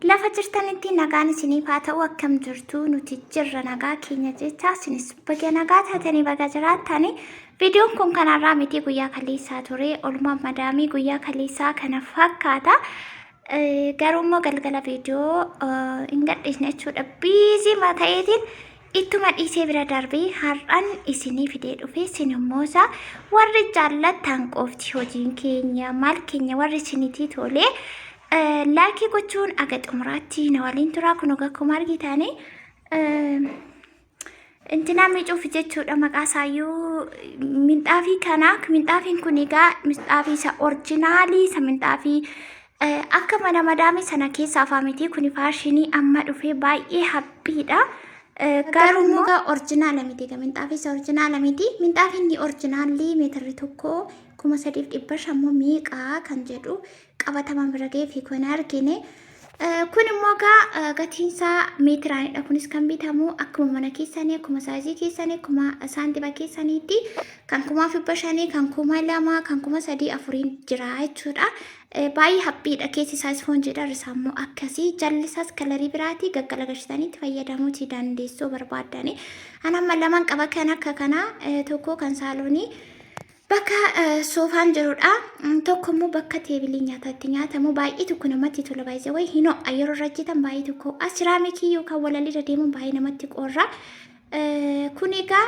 Lafa jirtanitti nagaan isiniif haa ta'u akkam jirtu nuti jirra nagaa keenya jecha isinis baga nagaa taatanii baga jiraattani. Viidiyoon kun kanarraa miti guyyaa kaleessaa ture oolmaa madaamii guyyaa kaleessaa kana fakkaata. Garuu galgala viidiyoo hin gadhiisne jechuudha. Biizii ta'eetiin ittuma dhiisee bira darbee har'an isinii fidee dhufe isin immoo warri jaallattan qofti hojiin keenya maal keenya warri isinitti tolee. Laakii gochuun aga xumuraatti na waliin turaa kun akkuma argitani intina miicuuf jechuudha maqaa isaayyuu minxaafii kana minxaafiin kun egaa minxaafii isa orjinaalii isa minxaafii akka mana madaamii sana keessaa faamitii kun faashinii amma dhufee baay'ee haphiidha. Garuu muka orjinaala miti minxaafii isa orjinaala miti minxaafiin ni orjinaalii meetirri tokko 3,500 miiqaa kan jedhu qabataman bira ga'ee fi kun argine. Kun immoo gatiinsaa meetiraanidha. Kunis kan bitamu akkuma mana keessanii akkuma saayizii keessanii akkuma saantiba keessaniitti kan 500 kan 2,000 kan 3,400 jira jechuudha. Baay'ee haphiidha keessi isaa ispoonjiidha irra immoo akkasii jallisaas kalarii biraatii gaggalagalchitaniitti fayyadamuutii dandeessuu barbaadani. Anamma lamaan qaba kan akka kana tokko kan saaloonii bakka soofaan jirudha. Tokko immoo bakka teebilii nyaataatti nyaatamu baay'ee tokko namatti tola baay'ee wayi hinoo yeroo rajjitan baay'ee tokko asiraamikii yookaan walalirra deemuun baay'ee namatti qorra. Kun egaa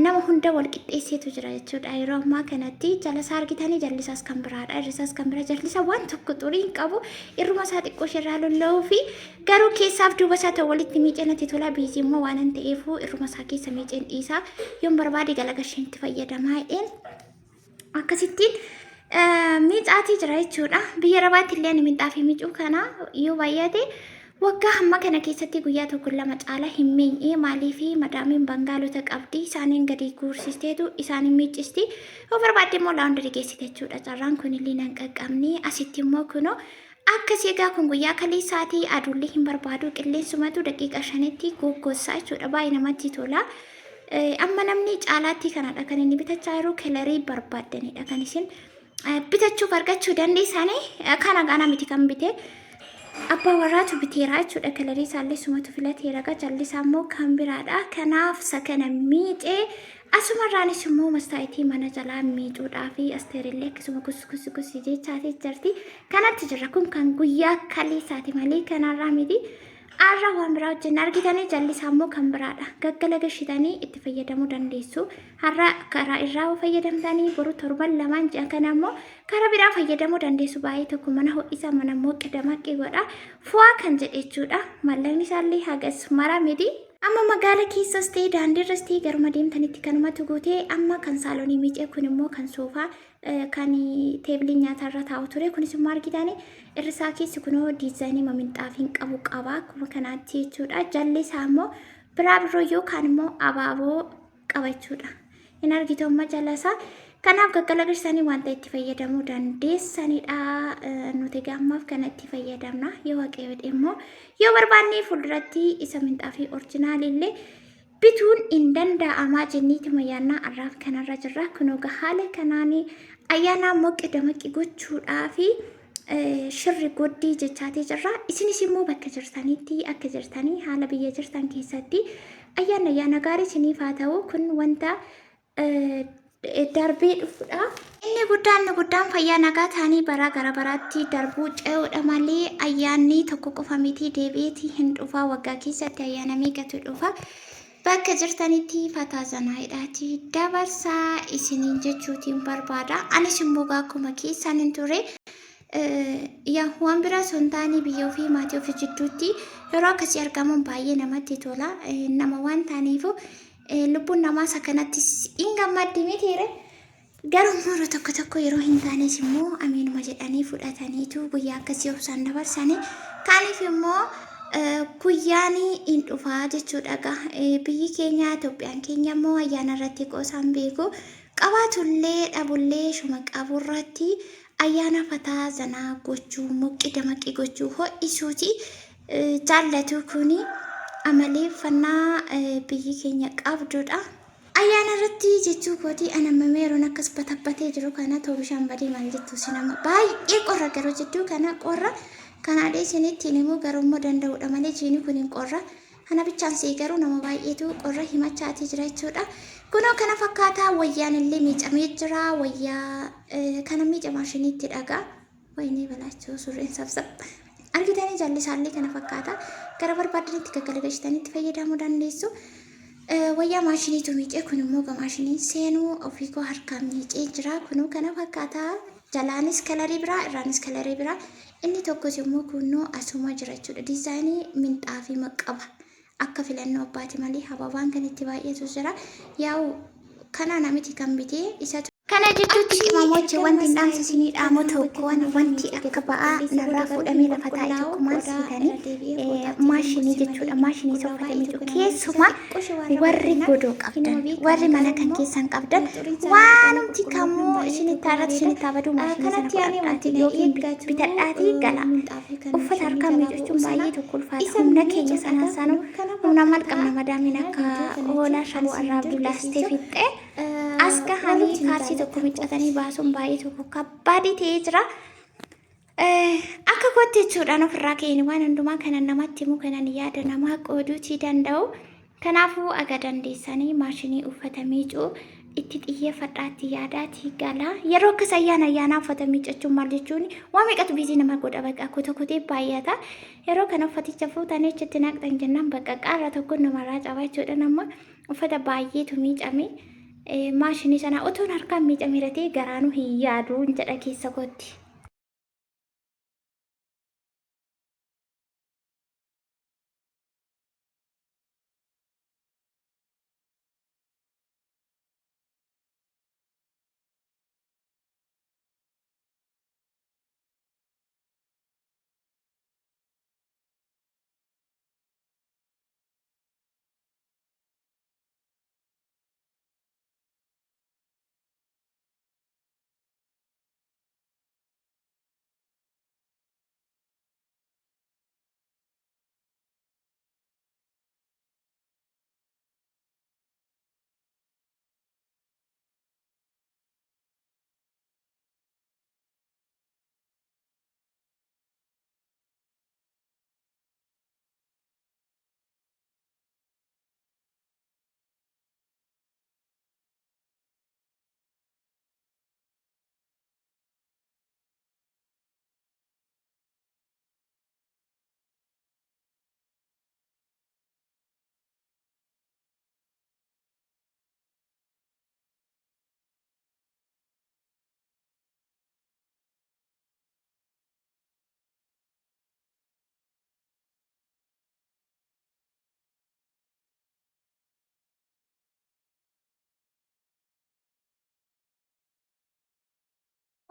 nama hunda wal qixxeesseetu jira jechuudha. Yeroo ammaa kanatti jalasaa argitanii jallisaas kan biraadha. Irrisaas kan biraa jallisa waan tokko xurii hin qabu. Irruma isaa xiqqoo ishirraa lolla'uu fi garuu keessaaf duuba isaa ta'u walitti miiceen natti tola. Biizii immoo waan hin ta'eefu irruma isaa keessa miiceen dhiisaa yoon barbaade galagalsheen itti fayyadamaa jedheen akkasittiin miicaatii jira jechuudha. Biyya Arabaatti illee minxaafii miicuu kana yoo baay'ate waggaa hamma kana keessatti guyyaa tokko lama caalaa hin miinyee maaliif madaamiin bangaalota qabdi isaaniin gadi guursisteetu isaaniin miiccisti yoo barbaadde immoo laawundarii geessite jechuudha. Carraan kun illee nan qaqqabni asitti immoo kunoo akkasii egaa kun guyyaa kaleessaatii aduullee hin barbaadu qilleensumatu daqiiqa 5tti goggoosaa jechuudha. Baay'ee namatti tola. Amma namni caalaatti kanadha kan inni bitachaa jiru kalarii barbaaddanidha kan isin bitachuuf argachuu dandeessanii kana gaana miti kan bite. Abbaa warraatu biteeraa jechuudha. Kalarii isaallee sumatu filateera jallisaa immoo kan biraadha. Kanaaf isa kana miicee asumarraanis immoo mastaayitii mana jalaa miicuudhaa fi asteerillee akkasuma gus jechaatee jirti. Kanatti jirra kun kan guyyaa kaleessaati malee kanarraa miti. Arra waan biraa wajjin argitanii jallisaa immoo kan biraadha. Gaggalagalchitanii itti fayyadamuu dandeessu. Har'a karaa irraa fayyadamtanii boru torban lamaan ji'a kana immoo karaa biraa fayyadamuu dandeessu. Baay'ee tokko mana ho'isaa mana immoo qidamaqqee godha. Fu'aa kan jedhe jechuudha. Mallaqni isaallee hagas mara miti. Amma magaala keessas ta'e daandiirras ta'e garuma deemtanitti kanumatu guutee amma kan saaloonii miicee kun immoo kan soofaa kan teebilii nyaatarra taa'u ture. Kunis immoo argitanii irrisaa keessi kunoo diizaayinii minxaafiin qabu qaba akkuma kanaatti jechuudha. Jalli isaa immoo biraa biroo yookaan immoo abaaboo qaba jechuudha. Hin argitu amma jala isaa. Kanaaf gaggalagalchitanii wanta itti fayyadamuu dandeessanidha. Nuti gammaaf kana itti fayyadamna. Yoo waaqayyoodhe immoo yoo barbaanne fuulduratti isa minxaafii orjinaalillee bituun hin danda'amaa jenniiti mayyaannaa arraaf kanarra jirra. Kunoo haala kanaanii ayyaana immoo qidamaqqi gochuudhaa fi shirri goddii jechaatee jirra. Isinis immoo bakka jirtanitti akka jirtanii haala biyya jirtan keessatti ayyaana gaarii isiniif haa ta'u. Kun wanta darbee dhufuudha. Inni guddaan fayyaa nagaa ta'anii bara gara baraatti darbuu ce'uudha malee ayyaanni tokko qofa miti deebi'eetii hin dhufa. Waggaa keessatti ayyaana meeqatu dhufa. Bakka jirtanitti fataazanaadhaati dabarsaa isiniin jechuutiin barbaada. Anis immoo akkuma keessan hin ture waan biraa sontaanii biyya ofii maatii ofii jidduutti yeroo akkasii argamuun baay'ee namatti tola. Nama waan ta'aniifu lubbuun namaa isa kanatti hin gammaddi mitiire. Garuu yeroo tokko yeroo hin taanes immoo amiinuma jedhanii fudhataniitu guyyaa akkasii obsaan dabarsanii kaaniif immoo guyyaan hin dhufaa jechuudha. Biyyi keenya Itoophiyaan keenya immoo ayyaana irratti qoosaan beeku qabaatullee dhabullee shuma qaburratti ayyaana fataazanaa gochuu qidamaqqii gochuu ho'isuuti jaallatu kuni amaleeffannaa biyyi keenya qabdudha. Ayyaana irratti jechuu kooti anamamee yeroon akkas batabbatee jiru kana ta'uu bishaan badee maal jettu sinama baay'ee qorra garuu jidduu kana qorra Kana isinitti himu garuu danda'udha malee jiini kun hin qorra. Kana bichaan see garuu nama baay'eetu qorra himachaati jira jechuudha. Kunoo kana fakkaataa wayyaan illee miicamee jira. Wayyaa kana miica maashiniitti dhagaa. Wayinii balaachuu surreen sabsab. Argitanii jallisaallee kana fakkaata. Gara barbaadanitti gaggalagashitanitti fayyadamuu dandeessu. Wayyaa maashiniitu miicee kun immoo maashiniin seenuu ofii koo harkaan miicee jira. Kunoo kana fakkaataa jalaanis kalarii biraa irraanis kalarii biraa. Inni tokkos immoo kunoo asuma jira jechuudha. Diizaayinii minxaafii maqaba. Akka filannoo abbaati malee hababaan kan itti baay'eetu jira. Yaa'u kana namitti kan bitee isa kana jechuutti imamochi wanti dhaamsisinii dhaamoo tokko wanti akka ba'aa narraa fuudhamee lafa taa'e tokko maal siitanii maashinii jechuudha. Maashinii soffatamee jiru keessumaa warri godoo qabdan warri mana kan keessan qabdan waanumti kamuu isinitti irratti isinitti abaduu maashinii sana godhadhaati yookiin bitadhaatii gala. Uffata harkaan miicuun baay'ee tokko ulfaata. Humna keenya sanaan sanuu humna maal qabna madaamiin akka hoolaa shaboo irraa bilaastee fixxee aska hani kaarsi tokko miccatanii baasuun baay'ee tokko kabbaadii ta'ee jira. Akka kootti jechuudhaan ofirraa ka'een waan hundumaa kanan namatti himu kanan yaada namaa qooduutii danda'u. Kanaafuu aga dandeessanii maashinii uffata miicuu itti xiyyeeffadhaatti yaadaatii gala. Yeroo akkas ayyaana uffata miicachuun maal jechuun waan meeqatu biizii nama godha bakka kutee baay'ata. Yeroo kana uffaticha fuutanii achitti naqxan jennaan bakka qaarra tokko namarraa cabaa jechuudha. Nama uffata baay'eetu miicame. Maashinii sana utuun harkaan miicamee ta'e garaanuu hin yaadu jedha keessa kootti.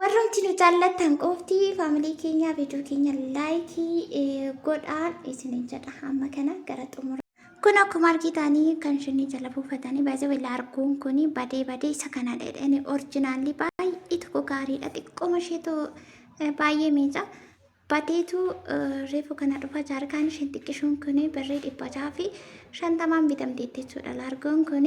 Warroonni nu jaallattan qofti faamilii keenya viidiyoo keenya laayikii godhaan isiniin jedha amma kana gara xumura. Kun akkuma argitanii kan shinii jala buufatanii baay'ee wayila arguun kun badee isa kana dheedhanii orjinaalli baay'ee tokko gaariidha. Xiqqooma isheetu baay'ee miidha. Badeetu reefu kana dhufa jaarkaan isheen xiqqishuun kun birrii 150 bitamteetti jechuudha. Largoon kun